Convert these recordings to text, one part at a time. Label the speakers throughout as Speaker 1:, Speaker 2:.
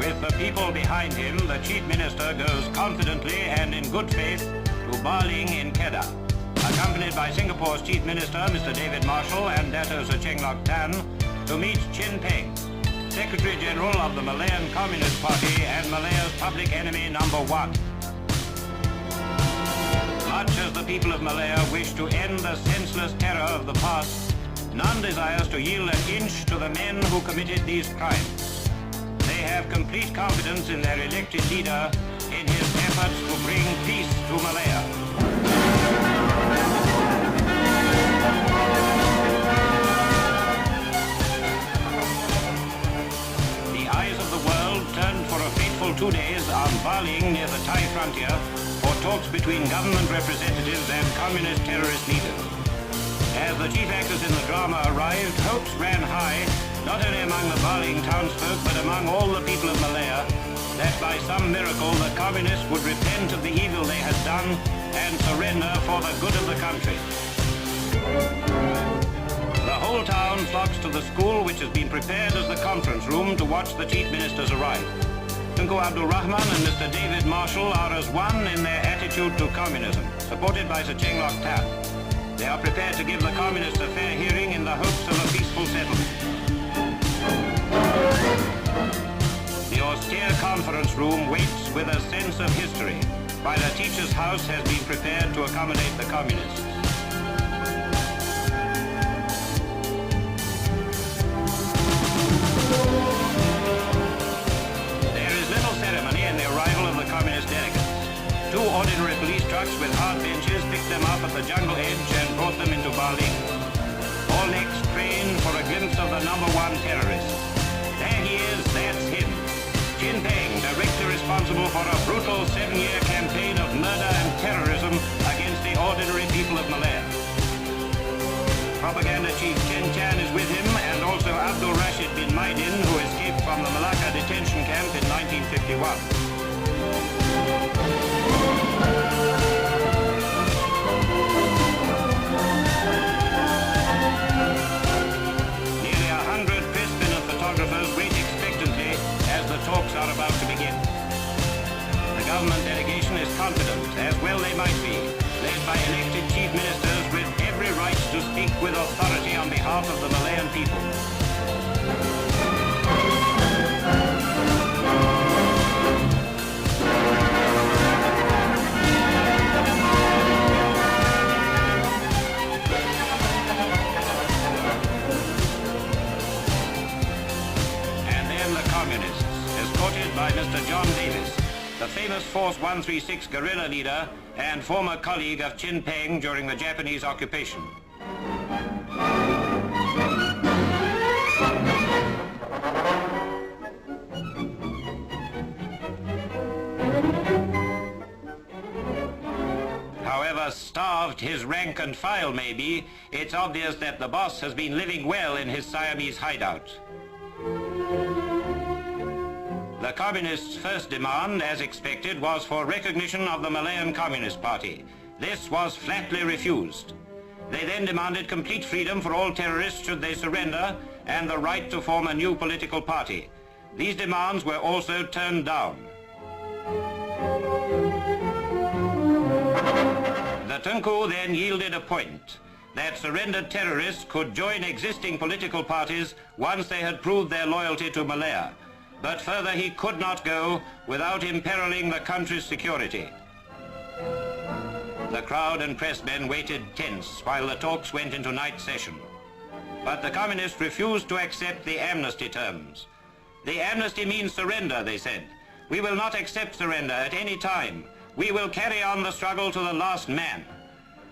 Speaker 1: With the people behind him, the Chief Minister goes confidently and in good faith to Baling in Kedah, accompanied by Singapore's Chief Minister, Mr. David Marshall, and Dato Sir Cheng Lok Tan, to meet Chin Peng, Secretary General of the Malayan Communist Party and Malaya's public enemy #1. Much as the people of Malaya wish to end the senseless terror of the past, none desires to yield an inch to the men who committed these crimes. They have complete confidence in their elected leader in his efforts to bring peace to Malaya. The eyes of the world turned for a fateful 2 days on Baling near the Thai frontier for talks between government representatives and communist terrorist leaders. As the chief actors in the drama arrived, hopes ran high, not only among the Baling townsfolk, but among all the people of Malaya, that by some miracle the communists would repent of the evil they had done and surrender for the good of the country. The whole town flocks to the school, which has been prepared as the conference room to watch the chief ministers arrive. TUNKU RAHMAN and Mr. David Marshall are as one in their attitude to communism, supported by Sir Cheng Lok Tan. They are prepared to give the communists a fair hearing in the hopes of a peaceful settlement. The austere conference room waits with a sense of history, while a teacher's house has been prepared to accommodate the communists. There is little ceremony in the arrival of the communist delegates. 2 ordinary police trucks with hard benches picked them up at the jungle edge and brought them into Baling. All necks craned for a glimpse of the #1 terrorist. There he is, that's him. Chin Peng, directly responsible for a brutal 7-year campaign of murder and terrorism against the ordinary people of Malaya. Propaganda Chief Chen Chan is with him, and also Abdul Rashid bin Maidin, who escaped from the Malacca detention camp in 1951. Nearly 100 pressmen and photographers wait expectantly as the talks are about to begin. The government delegation is confident, as well they might be, led by elected chief ministers with every right to speak with authority on behalf of the Malayan people. Communists, escorted by Mr. John Davis, the famous Force 136 guerrilla leader and former colleague of Chin Peng during the Japanese occupation. However starved his rank and file may be, it's obvious that the boss has been living well in his Siamese hideout. The communists' first demand, as expected, was for recognition of the Malayan Communist Party. This was flatly refused. They then demanded complete freedom for all terrorists should they surrender, and the right to form a new political party. These demands were also turned down. The TUNKU then yielded a point that surrendered terrorists could join existing political parties once they had proved their loyalty to Malaya. But further he could not go without imperiling the country's security. The crowd and pressmen waited tense while the talks went into night session. But the communists refused to accept the amnesty terms. The amnesty means surrender, they said. We will not accept surrender at any time. We will carry on the struggle to the last man.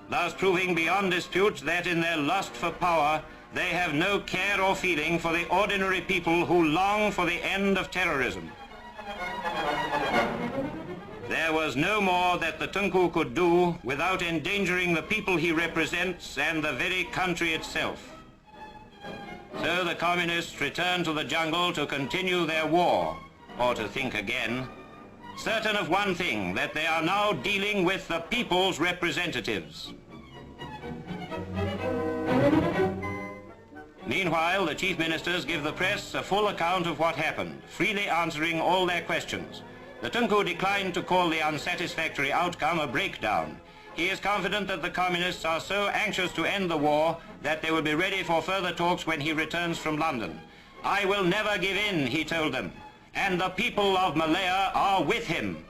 Speaker 1: Thus proving beyond dispute that in their lust for power, they have no care or feeling for the ordinary people who long for the end of terrorism. There was no more that the TUNKU could do without endangering the people he represents and the very country itself. So the communists returned to the jungle to continue their war, or to think again, certain of one thing, that they are now dealing with the people's representatives. Meanwhile, the chief ministers give the press a full account of what happened, freely answering all their questions. The TUNKU declined to call the unsatisfactory outcome a breakdown. He is confident that the communists are so anxious to end the war that they will be ready for further talks when he returns from London. I will never give in, he told them, and the people of Malaya are with him.